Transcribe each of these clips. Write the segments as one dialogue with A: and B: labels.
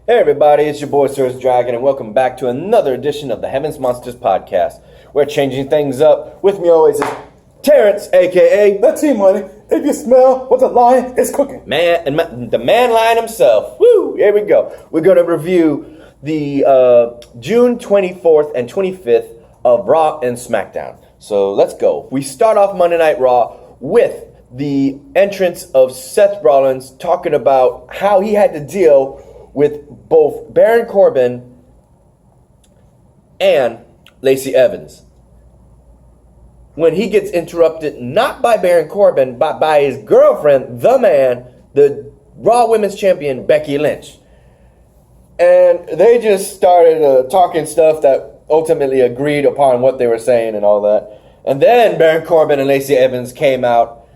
A: Hey everybody, it's your boy SergDragon, and welcome back to another edition of the Heavens Monsters podcast. We're changing things up. With me always is Terrence, aka
B: the T-Money. If you smell what the lion is cooking,
A: the man lion himself. Woo! Here we go. We're gonna review the June 24th and 25th of Raw and Smackdown. So let's go. We start off Monday Night Raw with the entrance of Seth Rollins talking about how he had to deal with both Baron Corbin and Lacey Evans. When he gets interrupted not by Baron Corbin, but by his girlfriend, the Raw Women's Champion, Becky Lynch. And they just started talking stuff that ultimately agreed upon what they were saying and all that. And then Baron Corbin and Lacey Evans came out,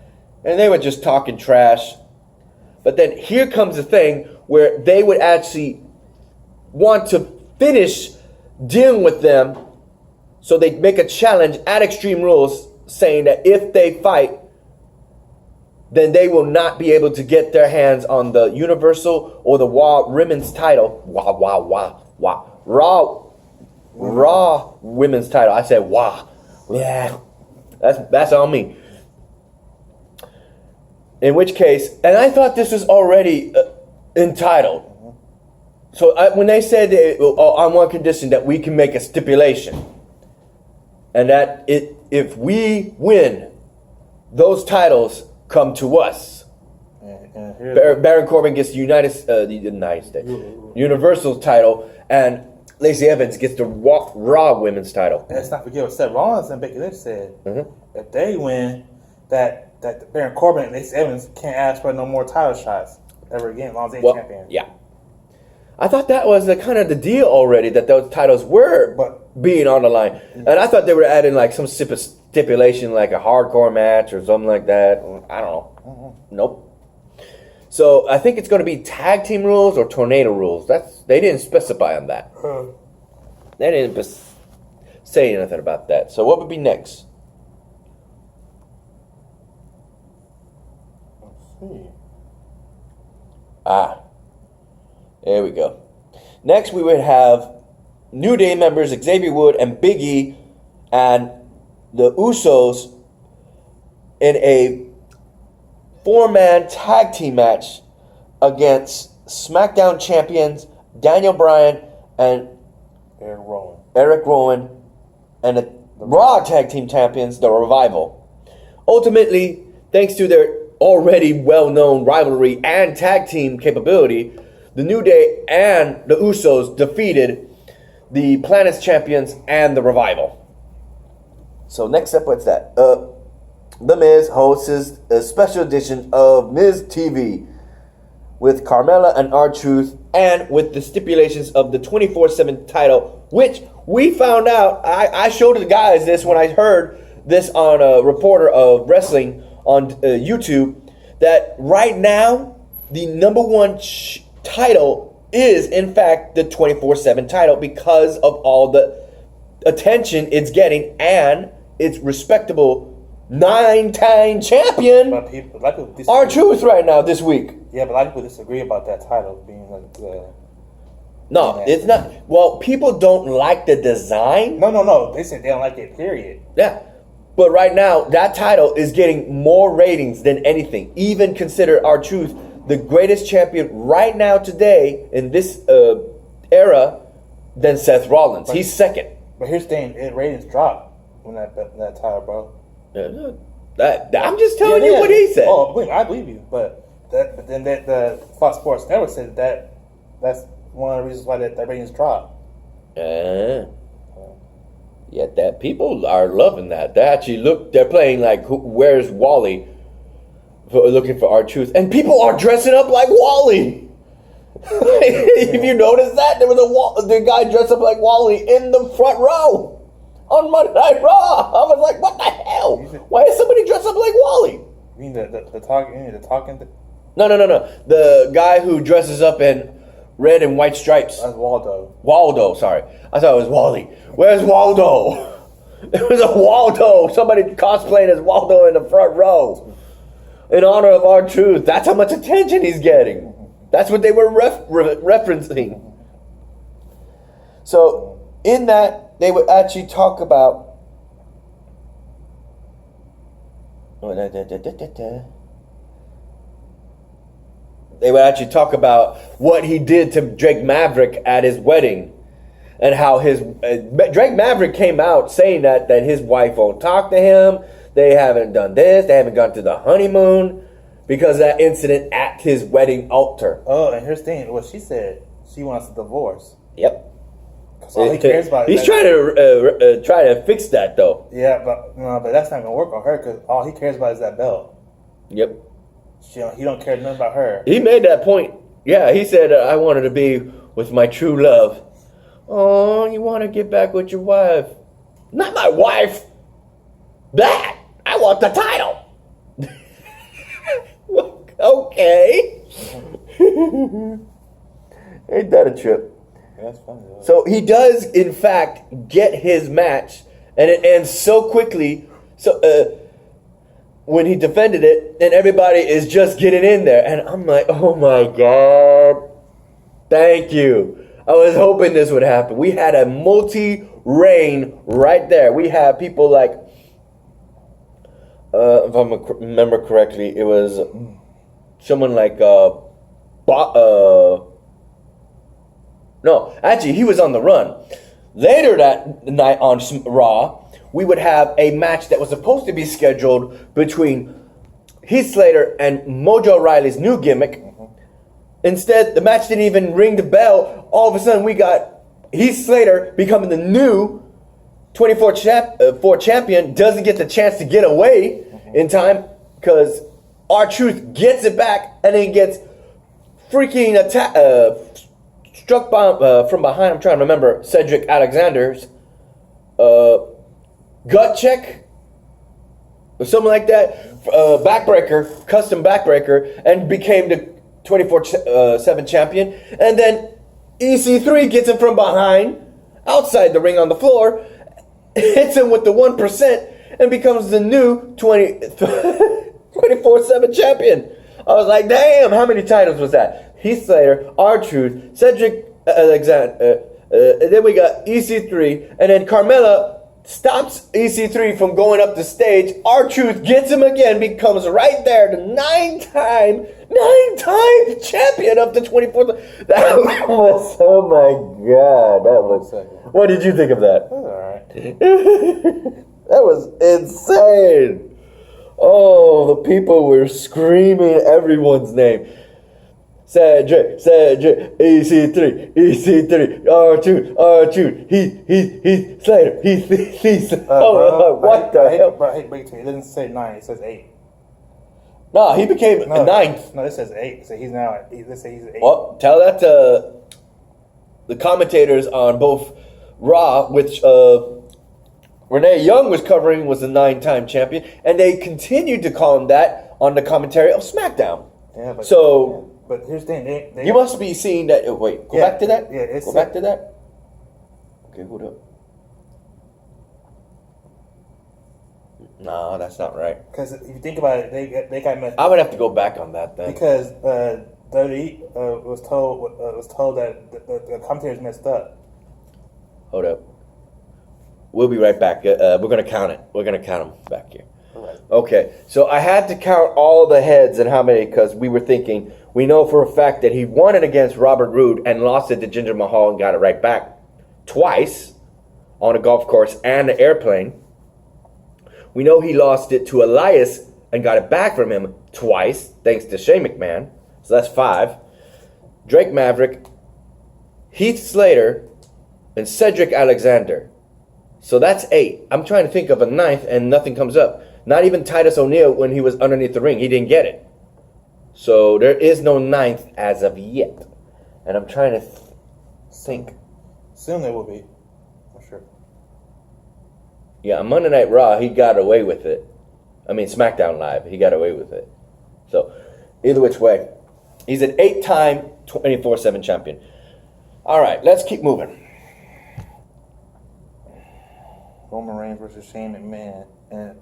A: and they were just talking trash. But then here comes the thing where they would actually want to finish dealing with them, so they make a challenge at Extreme Rules saying that if they fight, then they will not be able to get their hands on the Universal or the Raw Women's title. Raw Women's title. I said wah. Yeah, that's on me. In which case, and I thought this was already entitled. So when they said that, on one condition that we can make a stipulation, and that if we win, those titles come to us. Baron Corbin gets the United States Universal title, and Lacey Evans gets the Raw Women's title.
B: And let's not forget what Seth Rollins and Becky Lynch said. If they win, that Baron Corbin and Lacey Evans can't ask for no more title shots ever again as long as they're champion.
A: Yeah. I thought that was kind of the deal already, that those titles were being on the line. And I thought they were adding like some stipulation, like a hardcore match or something like that. I don't know. Nope. So I think it's going to be tag team rules or tornado rules. They didn't specify on that. They didn't say anything about that. So what would be next? There we go. Next, we would have New Day members Xavier Wood and Big E and the Usos in a 4-man tag team match against SmackDown champions Daniel Bryan and Eric Rowan and the Raw tag team champions, the Revival. Ultimately, thanks to their already well-known rivalry and tag team capability, the New Day and the Usos defeated the Planet's champions and the Revival. So next up, what's that? The Miz hosts a special edition of Miz TV with Carmella and R-Truth, and with the stipulations of the 24/7 title, which we found out. I showed the guys this when I heard this on a reporter of wrestling on YouTube, that right now the number one title is in fact the 24/7 title because of all the attention it's getting and its respectable 9-time champion R-Truth right now this week.
B: Yeah, but a lot of people disagree about that title being like
A: no, it's not. Well, people don't like the design.
B: No. They said they don't like it, period.
A: Yeah. But right now, that title is getting more ratings than anything. Even consider R-Truth the greatest champion right now today in this era than Seth Rollins. He's second.
B: But here's the thing, ratings drop when that title, bro.
A: I'm just telling you what he said.
B: Oh, I believe you. But then the Fox Sports Network said that's one of the reasons why that ratings drop.
A: Yeah, that people are loving that. They actually they're playing like Where's Wally, looking for R-Truth, and people are dressing up like Wally. If you noticed that, there was the guy dressed up like Wally in the front row on Monday Night Raw. I was like, what the hell? Why is somebody dressed up like Wally?
B: You mean the talking?
A: No. The guy who dresses up in red and white stripes.
B: That's Waldo.
A: Waldo, sorry. I thought it was Wally. Where's Waldo? There was a Waldo. Somebody cosplaying as Waldo in the front row. In honor of R-Truth. That's how much attention he's getting. That's what they were referencing. So in that, they would actually talk about. They would actually talk about what he did to Drake Maverick at his wedding, and how his Drake Maverick came out saying that his wife won't talk to him. They haven't done this. They haven't gone to the honeymoon because of that incident at his wedding altar.
B: Oh, and here's the thing: what she said, she wants a divorce.
A: Yep.
B: So all he cares about
A: He's trying to fix that though.
B: Yeah, but that's not gonna work on her because all he cares about is that belt.
A: Yep.
B: He don't care nothing about her.
A: He made that point. Yeah, he said, I wanted to be with my true love. Oh, you want to get back with your wife? Not my wife. That. I want the title. Okay. Ain't that a trip?
B: Yeah, that's funny. Though.
A: So he does, in fact, get his match, and it ends so quickly. So, when he defended it, and everybody is just getting in there. And I'm like, oh my God. Thank you. I was hoping this would happen. We had a multi-reign right there. We had people like, if I remember correctly, it was someone like, no, actually, he was on the run. Later that night on Raw, we would have a match that was supposed to be scheduled between Heath Slater and Mojo Rawley's new gimmick. Instead, the match didn't even ring the bell. All of a sudden, we got Heath Slater becoming the new 24 champion. Doesn't get the chance to get away in time because R-Truth gets it back and then gets freaking struck by, from behind. I'm trying to remember Cedric Alexander's gut check or something like that, backbreaker, custom backbreaker, and became the 24/7 champion. And then EC3 gets him from behind, outside the ring on the floor, hits him with the 1%, and becomes the new 24/7 champion. I was like, damn, how many titles was that? Heath Slater, R-Truth, Cedric Alexander, then we got EC3, and then Carmella stops EC3 from going up the stage. R-Truth gets him again, becomes right there, the nine-time champion of the 24th. That was, oh my God, that was, what did you think of that?
B: That's all right.
A: That was insane. Oh, the people were screaming everyone's name. Cedric, EC3, R-Truth, Heath Slater, Heath. What the hell?
B: Bro, I hate breaking to you. It doesn't say 9, it says 8.
A: No, he became ninth.
B: No, it says 8. So he's now, let's say he's 8.
A: Well, tell that to the commentators on both Raw, which Renee Young was covering, was the 9-time champion, and they continued to call him that on the commentary of SmackDown.
B: Yeah, but
A: so...
B: But here's the thing, they
A: you must be seeing that. Oh, wait, go back to that.
B: Yeah,
A: go back to that. Okay, hold up. No, that's not right.
B: Because if you think about it, they got messed.
A: I would have to go back on that then.
B: Because WWE was told that the commentators messed up.
A: Hold up. We'll be right back. We're gonna count it. We're gonna count them back here.
B: All right.
A: Okay, so I had to count all the heads and how many because we were thinking. We know for a fact that he won it against Robert Roode and lost it to Jinder Mahal and got it right back twice on a golf course and an airplane. We know he lost it to Elias and got it back from him twice, thanks to Shane McMahon. So that's 5. Drake Maverick, Heath Slater, and Cedric Alexander. So that's 8. I'm trying to think of a 9th and nothing comes up. Not even Titus O'Neil when he was underneath the ring. He didn't get it. So there is no 9th as of yet. And I'm trying to think.
B: Soon there will be. I'm sure.
A: Yeah, on Monday Night Raw, he got away with it. I mean, SmackDown Live, he got away with it. So, either which way, he's an 8-time 24/7 champion. All right, let's keep moving.
B: Roman Reigns versus Shane McMahon. And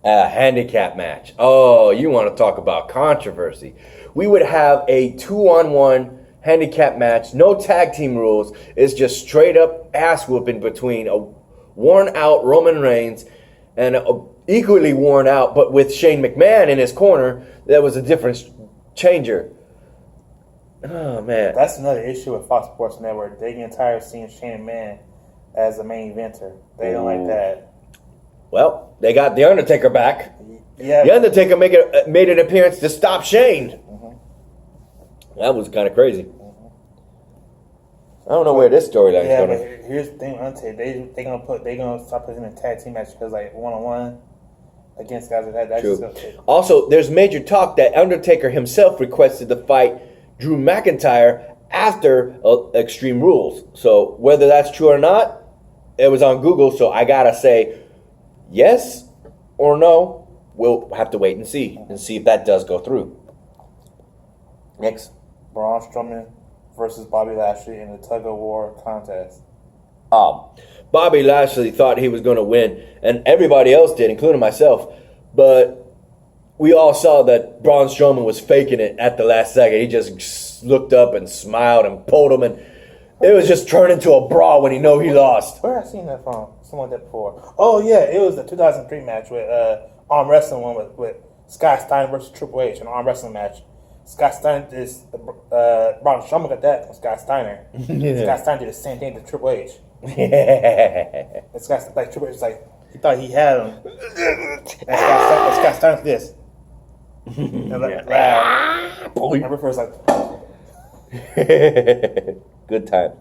A: A handicap match. Oh, you want to talk about controversy. We would have a 2-on-1 handicap match, no tag team rules. It's just straight up ass whooping between a worn out Roman Reigns and a equally worn out, but with Shane McMahon in his corner, that was a difference changer. Oh, man.
B: That's another issue with Fox Sports Network. They get tired of seeing Shane McMahon as the main eventer. They don't like that.
A: Well, they got The Undertaker back.
B: Yeah.
A: The Undertaker made an appearance to stop Shane. Mm-hmm. That was kind of crazy. Mm-hmm. I don't know where this storyline is going.
B: Yeah, but here's the thing, Undertaker. They gonna stop putting in tag team matches because like 1-on-1 against guys that had that.
A: True. Also, there's major talk that Undertaker himself requested to fight Drew McIntyre after Extreme Rules. So whether that's true or not, it was on Google. So I gotta say yes or no. We'll have to wait and see if that does go through. Next,
B: Braun Strowman versus Bobby Lashley in the tug of war contest.
A: Bobby Lashley thought he was going to win, and everybody else did, including myself. But we all saw that Braun Strowman was faking it at the last second. He just looked up and smiled and pulled him, and it was just turned into a brawl when he knew he lost.
B: Where have I seen that from? Someone like that before. Oh yeah, it was the 2003 match with arm wrestling one with Scott Steiner versus Triple H, an arm wrestling match. Scott Steiner is Braun Strowman got that from Scott Steiner. Scott Steiner did the same thing to Triple H. And Scott Triple H was like he thought he had him. And Scott Steiner's this. And Remember first like
A: good time.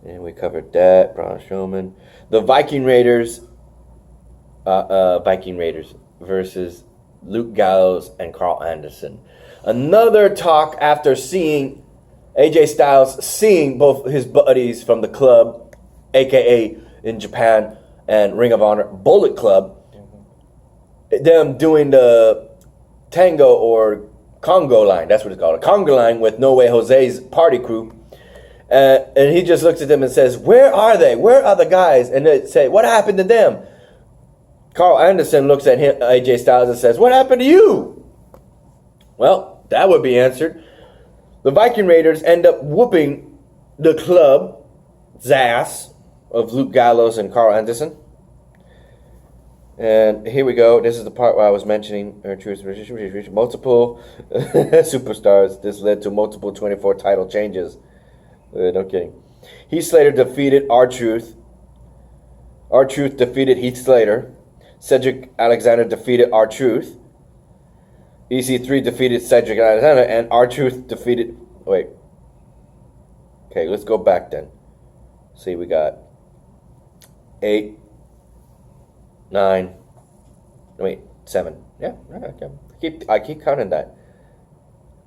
A: And we covered that. Braun Strowman, the Viking Raiders versus Luke Gallows and Carl Anderson. Another talk after seeing AJ Styles seeing both his buddies from the club, aka in Japan and Ring of Honor Bullet Club, them doing the tango or Congo line. That's what it's called, a Congo line with No Way Jose's party crew. And he just looks at them and says, "Where are they? Where are the guys?" And they say, "What happened to them?" Carl Anderson looks at him, AJ Styles, and says, "What happened to you?" Well, that would be answered. The Viking Raiders end up whooping the club's ass of Luke Gallows and Carl Anderson. And here we go. This is the part where I was mentioning multiple superstars. This led to multiple 24 title changes. No kidding. Heath Slater defeated R-Truth. R-Truth defeated Heath Slater. Cedric Alexander defeated R-Truth. EC3 defeated Cedric Alexander, and R-Truth defeated... Wait. Okay, let's go back then. See, we got 8, 9... Wait, 7. Yeah, okay. I keep counting that.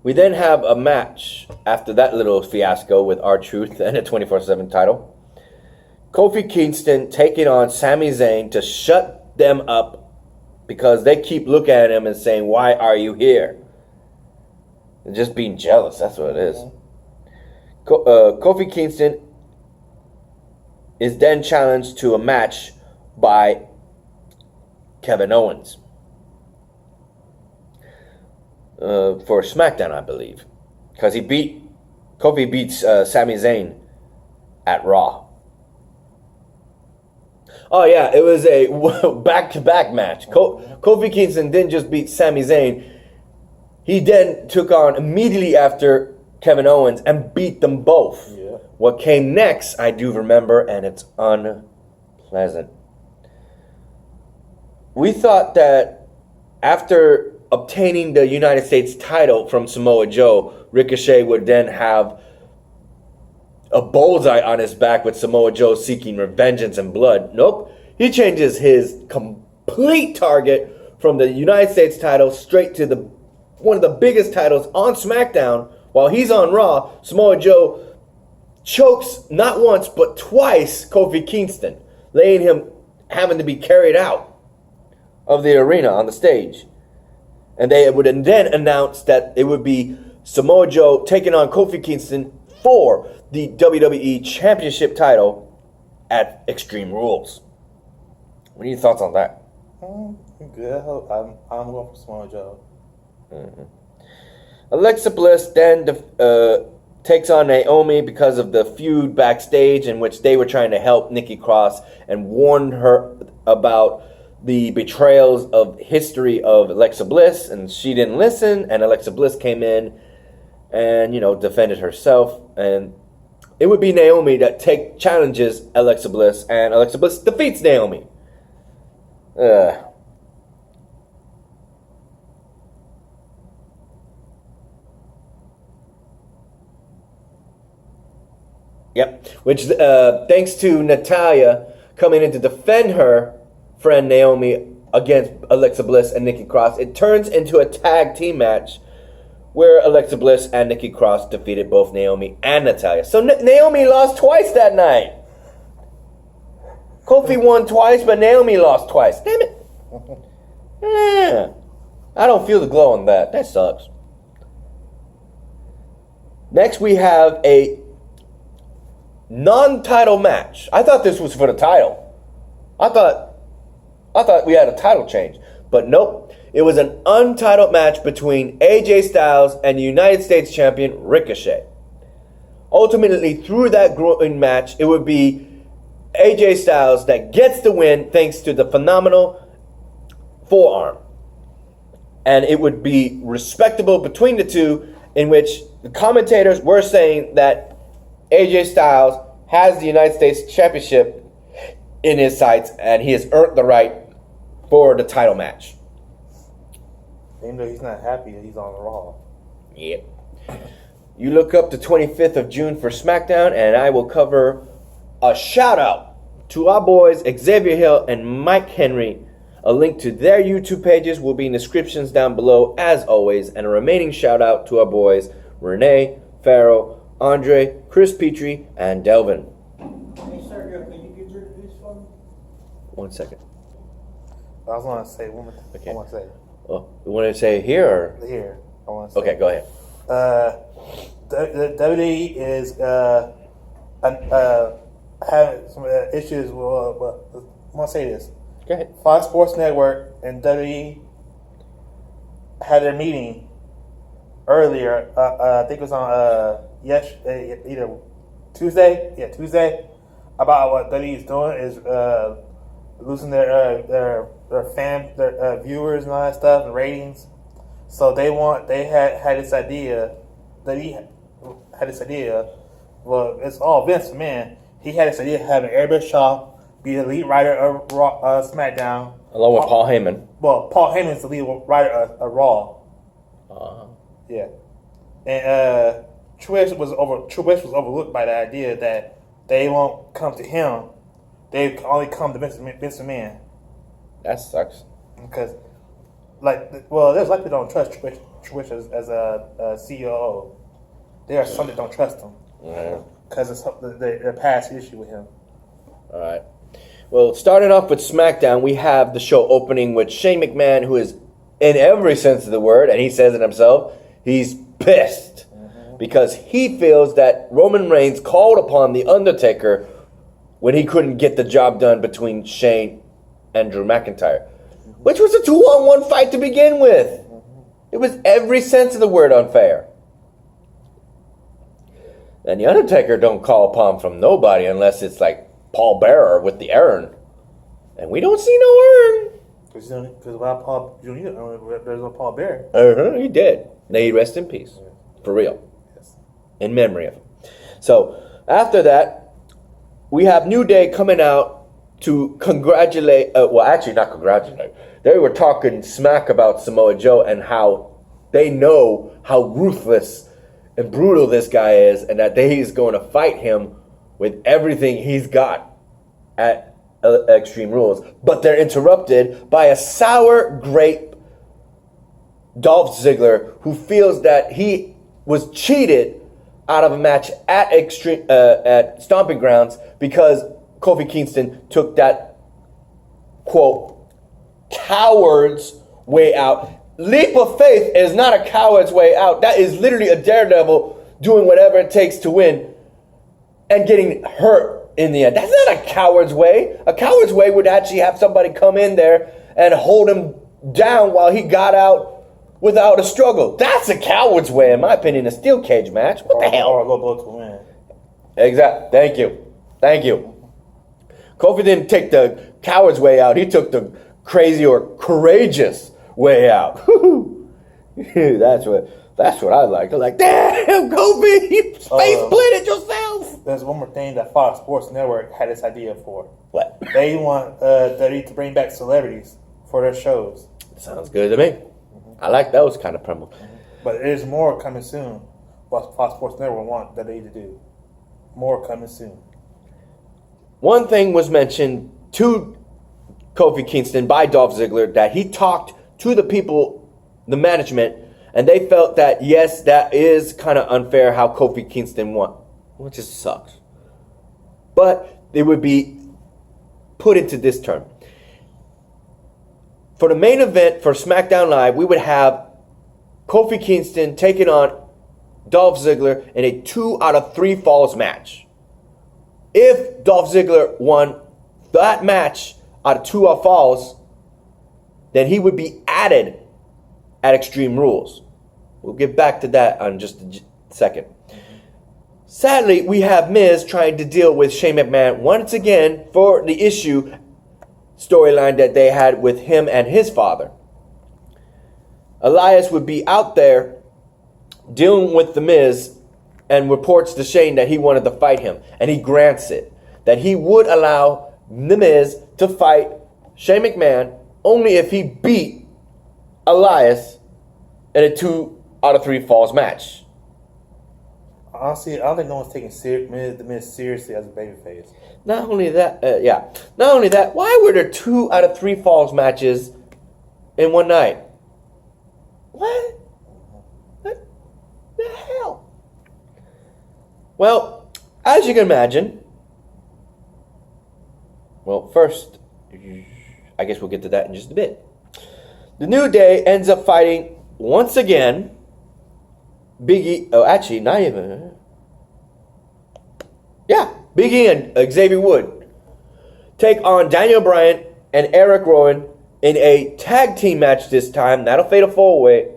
A: We then have a match after that little fiasco with R-Truth and a 24/7 title. Kofi Kingston taking on Sami Zayn to shut them up because they keep looking at him and saying, "Why are you here?" And just being jealous, that's what it is. Kofi Kingston is then challenged to a match by Kevin Owens. For SmackDown, I believe. Because Kofi beats Sami Zayn at Raw. Oh yeah, it was a back-to-back match. Kofi Kingston didn't just beat Sami Zayn. He then took on immediately after Kevin Owens and beat them both. Yeah. What came next, I do remember, and it's unpleasant. We thought that after obtaining the United States title from Samoa Joe, Ricochet would then have a bullseye on his back with Samoa Joe seeking revengeance and blood. Nope. He changes his complete target from the United States title straight to one of the biggest titles on SmackDown. While he's on Raw, Samoa Joe chokes not once but twice Kofi Kingston, laying him having to be carried out of the arena on the stage. And they would then announce that it would be Samoa Joe taking on Kofi Kingston for the WWE Championship title at Extreme Rules. What are your thoughts on that?
B: Good. I'm going for Samoa Joe.
A: Alexa Bliss then takes on Naomi because of the feud backstage in which they were trying to help Nikki Cross and warned her about the betrayals of history of Alexa Bliss, and she didn't listen, and Alexa Bliss came in and, defended herself, and it would be Naomi that challenges Alexa Bliss, and Alexa Bliss defeats Naomi. Yep. Which, thanks to Natalya coming in to defend her friend Naomi against Alexa Bliss and Nikki Cross, it turns into a tag team match where Alexa Bliss and Nikki Cross defeated both Naomi and Natalya. So Naomi lost twice that night. Kofi won twice, but Naomi lost twice. Damn it. I don't feel the glow on that. That sucks. Next, we have a non-title match. I thought this was for the title. I thought we had a title change, but nope. It was an untitled match between AJ Styles and United States champion Ricochet. Ultimately, through that grueling match, it would be AJ Styles that gets the win thanks to the phenomenal forearm. And it would be respectable between the two, in which the commentators were saying that AJ Styles has the United States Championship in his sights, and he has earned the right for the title match.
B: Even though he's not happy that he's on Raw.
A: Yep. You look up the 25th of June for SmackDown, and I will cover a shout out to our boys Xavier Hill and Mike Henry. A link to their YouTube pages will be in the descriptions down below, as always, and a remaining shout out to our boys Renee, Farrell, Andre, Chris Petrie, and Delvin.
C: Hey, Sergio, can you get rid of this for me?
A: 1 second.
B: I was going to say one more thing.
A: Okay.
B: I want to say
A: Oh, you want to say here or?
B: here. I want to say.
A: Okay, go ahead.
B: The WWE is having some issues. I want to say this.
A: Go ahead.
B: Fox Sports Network and WWE had their meeting earlier. I think it was on either Tuesday. Yeah, Tuesday. About what WWE is doing is losing their viewers and all that stuff and ratings. So they had this idea. WWE had this idea. Well, it's all Vince, man. He had this idea of having Eric Bischoff be the lead writer of Raw, SmackDown.
A: Along with Paul Heyman.
B: Well, Paul Heyman's the lead writer of Raw. Yeah. And Triple H was overlooked by the idea that they won't come to him. They only come to Vince McMahon.
A: That sucks.
B: Because, there's like they don't trust Triple H as a CEO. There are some that don't trust him. Because it's their past issue with him.
A: All right. Well, starting off with SmackDown, we have the show opening with Shane McMahon, who is, in every sense of the word, and he says it himself, he's pissed. Because he feels that Roman Reigns called upon The Undertaker when he couldn't get the job done between Shane and Drew McIntyre. Which was a 2-on-1 fight to begin with. It was every sense of the word unfair. And The Undertaker don't call upon from nobody unless it's like Paul Bearer with the urn. And we don't see no urn.
B: Because without Paul Jr., there's no Paul Bearer.
A: He did. May he rest in peace. For real.
B: Yes.
A: In memory of him. So, after that, we have New Day coming out to congratulate, actually not congratulate. They were talking smack about Samoa Joe and how they know how ruthless and brutal this guy is, and that he's going to fight him with everything he's got at Extreme Rules. But they're interrupted by a sour grape Dolph Ziggler, who feels that he was cheated out of a match at at Stomping Grounds because Kofi Kingston took that, quote, coward's way out. Leap of faith is not a coward's way out. That is literally a daredevil doing whatever it takes to win and getting hurt in the end. That's not a coward's way. A coward's way would actually have somebody come in there and hold him down while he got out without a struggle. That's a coward's way, in my opinion, a steel cage match. What the hell?
B: Or a low blow to win.
A: Exactly. Thank you. Kofi didn't take the coward's way out. He took the crazy or courageous way out. That's what I like. I'm like, damn, Kofi, you face planted yourself.
B: There's one more thing that Fox Sports Network had this idea for.
A: What?
B: They want WWE to bring back celebrities for their shows.
A: Sounds good to me. I like those kind of promos.
B: But there's more coming soon. What Fox Sports Network want WWE to do. More coming soon.
A: One thing was mentioned to Kofi Kingston by Dolph Ziggler that he talked to the people, the management, and they felt that, yes, that is kind of unfair how Kofi Kingston won, which just sucks. But it would be put into this term. For the main event for SmackDown Live, we would have Kofi Kingston taking on Dolph Ziggler in a 2 out of 3 falls match. If Dolph Ziggler won that match out of 2 falls, then he would be added at Extreme Rules. We'll get back to that in just a second. Sadly, we have Miz trying to deal with Shane McMahon once again for the issue storyline that they had with him and his father. Elias would be out there dealing with the Miz and reports to Shane that he wanted to fight him, and he grants it, that he would allow the Miz to fight Shane McMahon only if he beat Elias in a 2 out of 3 falls match.
B: Honestly, I don't think no one's taking the Miz seriously as a babyface.
A: Not only that, Not only that, why were there 2 out of 3 falls matches in one night? What the hell? Well, as you can imagine, well, first, I guess we'll get to that in just a bit. The New Day ends up fighting once again Big E. Oh, actually, not even. Yeah, Big E and Xavier Wood take on Daniel Bryan and Eric Rowan in a tag team match this time. Not a fatal 4-way.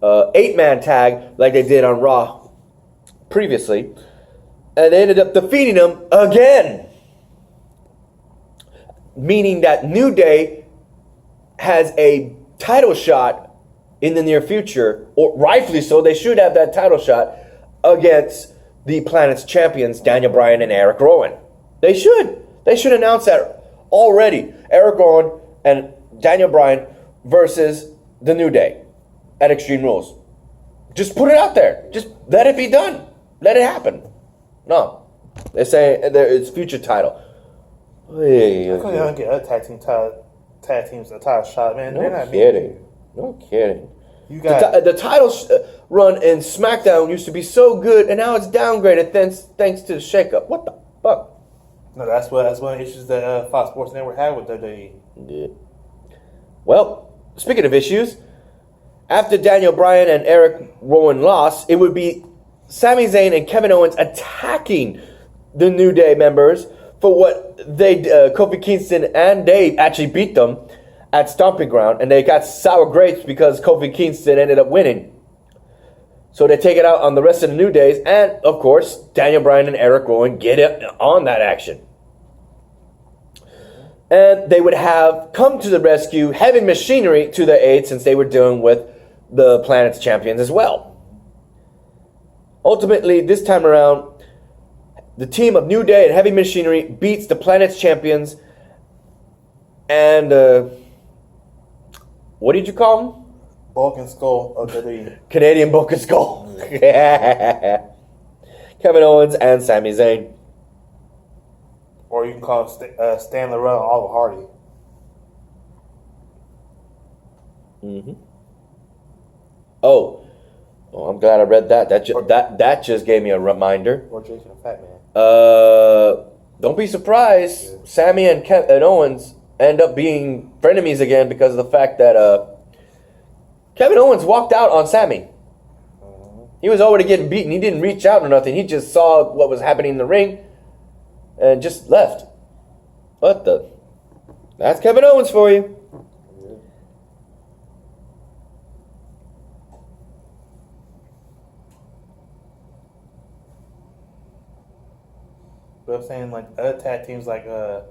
A: 8-man tag like they did on Raw previously. And they ended up defeating them again. Meaning that New Day has a title shot in the near future, or rightfully so, they should have that title shot against the Planet's champions, Daniel Bryan and Eric Rowan. They should. They should announce that already. Eric Rowan and Daniel Bryan versus the New Day at Extreme Rules. Just put it out there. Just let it be done. Let it happen. No. They're saying it's future title.
B: I don't get other tag teams a title shot, man.
A: No kidding. No kidding.
B: You got
A: the title run in SmackDown used to be so good, and now it's downgraded thanks to the shakeup. What the fuck?
B: No, that's one of the issues that Fox Sports Network had with WWE.
A: Yeah. Well, speaking of issues, after Daniel Bryan and Eric Rowan lost, it would be Sami Zayn and Kevin Owens attacking the New Day members for what Kofi Kingston and Dave actually beat them at Stomping Ground, and they got sour grapes because Kofi Kingston ended up winning. So they take it out on the rest of the New Days, and of course, Daniel Bryan and Eric Rowan get it on that action. And they would have come to the rescue, Heavy Machinery to their aid since they were dealing with the Planet's champions as well. Ultimately, this time around, the team of New Day and Heavy Machinery beats the Planet's champions and what did you call them?
B: Bulk and Skull of WWE.
A: Canadian Bulk and Skull. Kevin Owens and Sami Zayn.
B: Or you can call it Stan Laurel and Oliver Hardy.
A: Mm-hmm. Oh, I'm glad I read that. That just gave me a reminder.
B: Or Jason and Fat Man.
A: Don't be surprised. Sami and Owens end up being frenemies again because of the fact that Kevin Owens walked out on Sami. He was already getting beaten. He didn't reach out or nothing. He just saw what was happening in the ring and just left. What the? That's Kevin Owens for you.
B: But I'm saying like other tag teams like who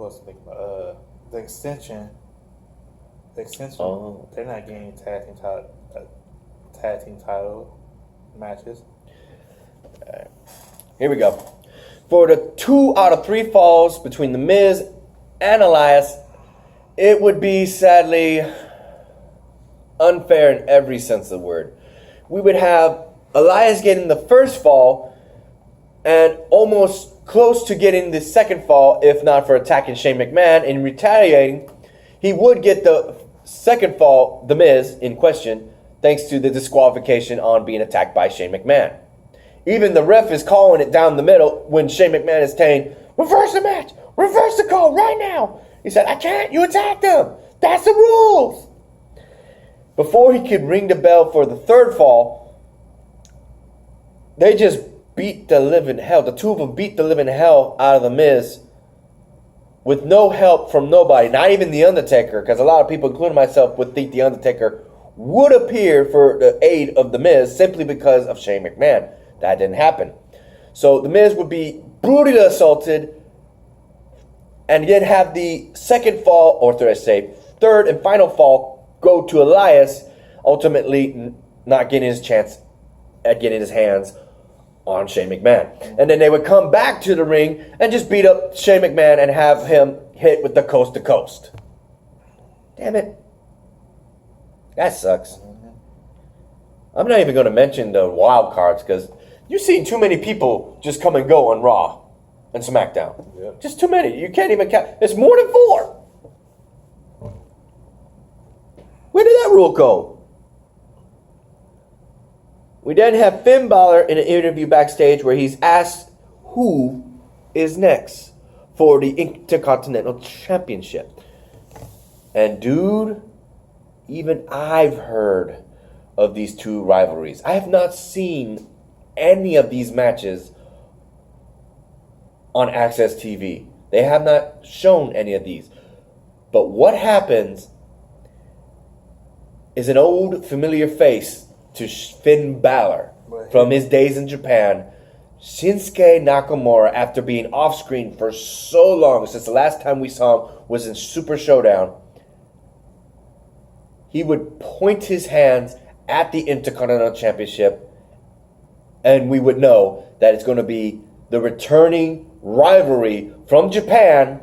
B: else? Like the Extension. The Extension.
A: Oh.
B: They're not getting tag team title matches.
A: Alright. Here we go. For the 2 out of 3 falls between The Miz and Elias, it would be sadly unfair in every sense of the word. We would have Elias getting the first fall and almost close to getting the second fall, if not for attacking Shane McMahon and retaliating. He would get the second fall, The Miz, in question, thanks to the disqualification on being attacked by Shane McMahon. Even the ref is calling it down the middle when Shane McMahon is saying, reverse the match, reverse the call right now. He said, I can't, you attacked him. That's the rules. Before he could ring the bell for the third fall, they just beat the living hell. The two of them beat the living hell out of The Miz with no help from nobody, not even The Undertaker, because a lot of people, including myself, would think The Undertaker would appear for the aid of The Miz simply because of Shane McMahon. That didn't happen. So The Miz would be brutally assaulted and then have the second fall, or should I say, third and final fall, go to Elias, ultimately not getting his chance at getting his hands on Shane McMahon. And then they would come back to the ring and just beat up Shane McMahon and have him hit with the coast to coast. Damn it. That sucks. I'm not even going to mention the wild cards because you've seen too many people just come and go on Raw and SmackDown.
B: Yeah.
A: Just too many. You can't even count. It's more than 4. Where did that rule go? We then have Finn Balor in an interview backstage where he's asked who is next for the Intercontinental Championship. And dude, even I've heard of these two rivalries. I have not seen any of these matches on Access TV. They have not shown any of these. But what happens is an old familiar face to Finn Balor from his days in Japan. Shinsuke Nakamura, after being off screen for so long, since the last time we saw him was in Super Showdown, he would point his hands at the Intercontinental Championship, and we would know that it's going to be the returning rivalry from Japan,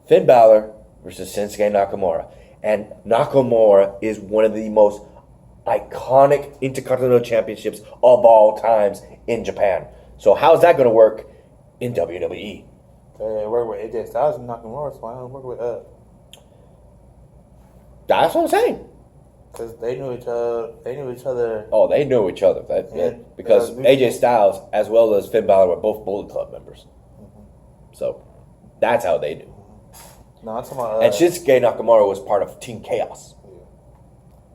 A: Finn Balor versus Shinsuke Nakamura. And Nakamura is one of the most iconic Intercontinental Championships of all times in Japan. So how's that going to work in WWE?
B: They work with AJ Styles and Nakamura, so I don't work with
A: That's what I'm saying.
B: because they knew each other. They knew each other.
A: Oh, they know each other. Because AJ Styles, as well as Finn Balor, were both Bullet Club members. So that's how they do.
B: No, I'm talking about.
A: And Shinsuke Nakamura was part of Team Chaos.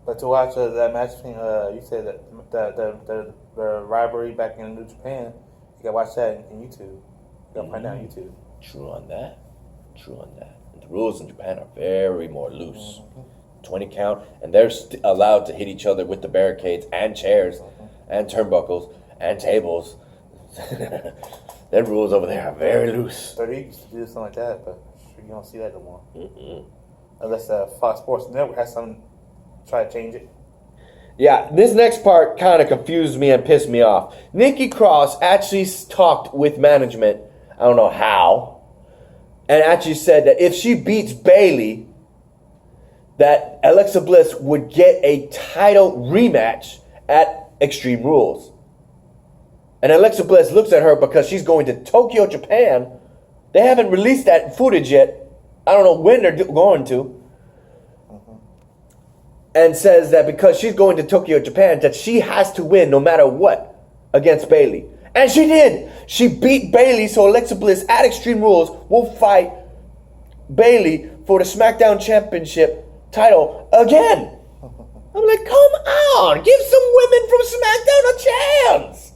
B: But to watch that match between, you said that the rivalry back in New Japan, you can watch that in YouTube. You can find that on YouTube.
A: True on that. And the rules in Japan are very more loose. 20 count, and they're allowed to hit each other with the barricades and chairs and turnbuckles and tables. Their rules over there are very loose.
B: 30 used to do something like that, but you don't see that no more. Unless Fox Sports Network has something try to change it.
A: Yeah, this next part kind of confused me and pissed me off. Nikki Cross actually talked with management, I don't know how, and actually said that if she beats Bayley, that Alexa Bliss would get a title rematch at Extreme Rules. And Alexa Bliss looks at her because she's going to Tokyo, Japan. They haven't released that footage yet. I don't know when they're going to. And says that because she's going to Tokyo, Japan, that she has to win no matter what against Bayley. And she did. She beat Bayley, so Alexa Bliss at Extreme Rules will fight Bayley for the SmackDown Championship title again. I'm like, come on, give some women from SmackDown a chance.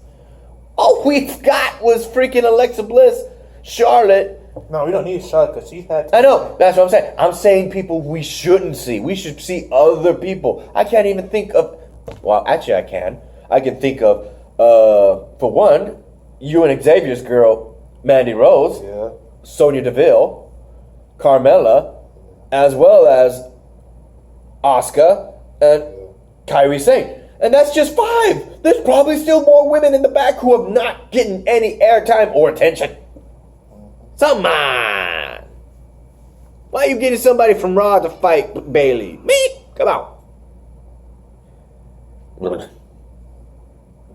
A: All we got was freaking Alexa Bliss, Charlotte,
B: No, we don't need Charlotte because she's had.
A: I know, that's what I'm saying. I'm saying people we shouldn't see. We should see other people. I can't even think of. Well, actually, I can. I can think of, for one, you and Xavier's girl, Mandy Rose, Sonya Deville, Carmella, as well as Asuka and Kairi Sane. And that's just 5. There's probably still more women in the back who have not getting any airtime or attention. Come on. Why are you getting somebody from Raw to fight Bailey? Me? Come on.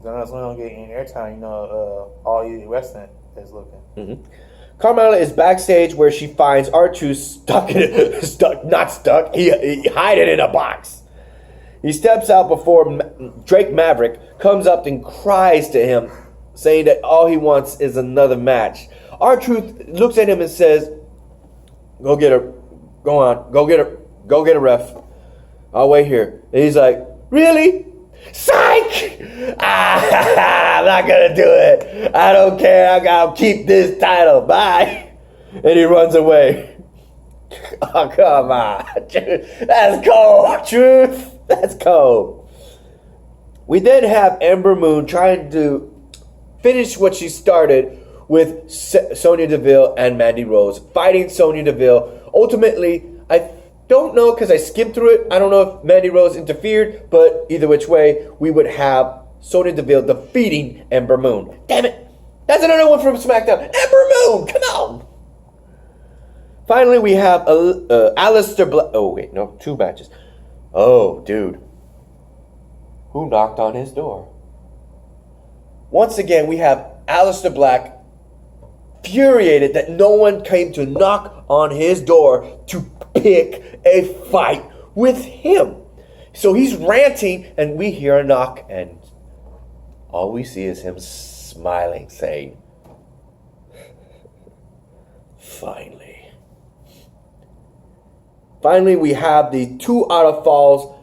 B: As we don't get any airtime, you know, all you wrestling is looking.
A: Mm-hmm. Carmella is backstage where she finds R2 he hiding in a box. He steps out before Drake Maverick comes up and cries to him, saying that all he wants is another match. R-Truth looks at him and says, go get her. Go on. Go get her. Go get a ref. I'll wait here. And he's like, really? Psych! I'm not going to do it. I don't care. I got to keep this title. Bye. And he runs away. Oh, come on. That's cold. Truth. That's cold. We then have Ember Moon trying to finish what she started with Sonya Deville and Mandy Rose fighting Sonya Deville. Ultimately, I don't know because I skimmed through it. I don't know if Mandy Rose interfered, but either which way, we would have Sonya Deville defeating Ember Moon. Damn it! That's another one from SmackDown. Ember Moon, come on! Finally, we have Aleister Black. Oh wait, no, 2 matches. Oh, dude, who knocked on his door? Once again, we have Aleister Black infuriated that no one came to knock on his door to pick a fight with him. So he's ranting, and we hear a knock, and all we see is him smiling, saying, finally. Finally, we have the 2 out of falls,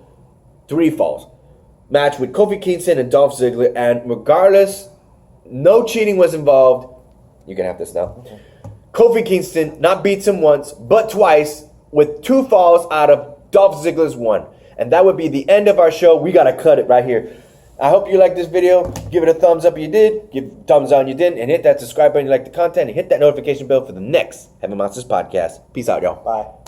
A: 3 falls match with Kofi Kingston and Dolph Ziggler, and regardless, no cheating was involved. You can have this now. Okay. Kofi Kingston not beats him once, but twice, with 2 falls out of Dolph Ziggler's 1. And that would be the end of our show. We got to cut it right here. I hope you liked this video. Give it a thumbs up if you did. Give a thumbs down if you didn't. And hit that subscribe button if you like the content. And hit that notification bell for the next Heavy Monsters podcast. Peace out, y'all.
B: Bye.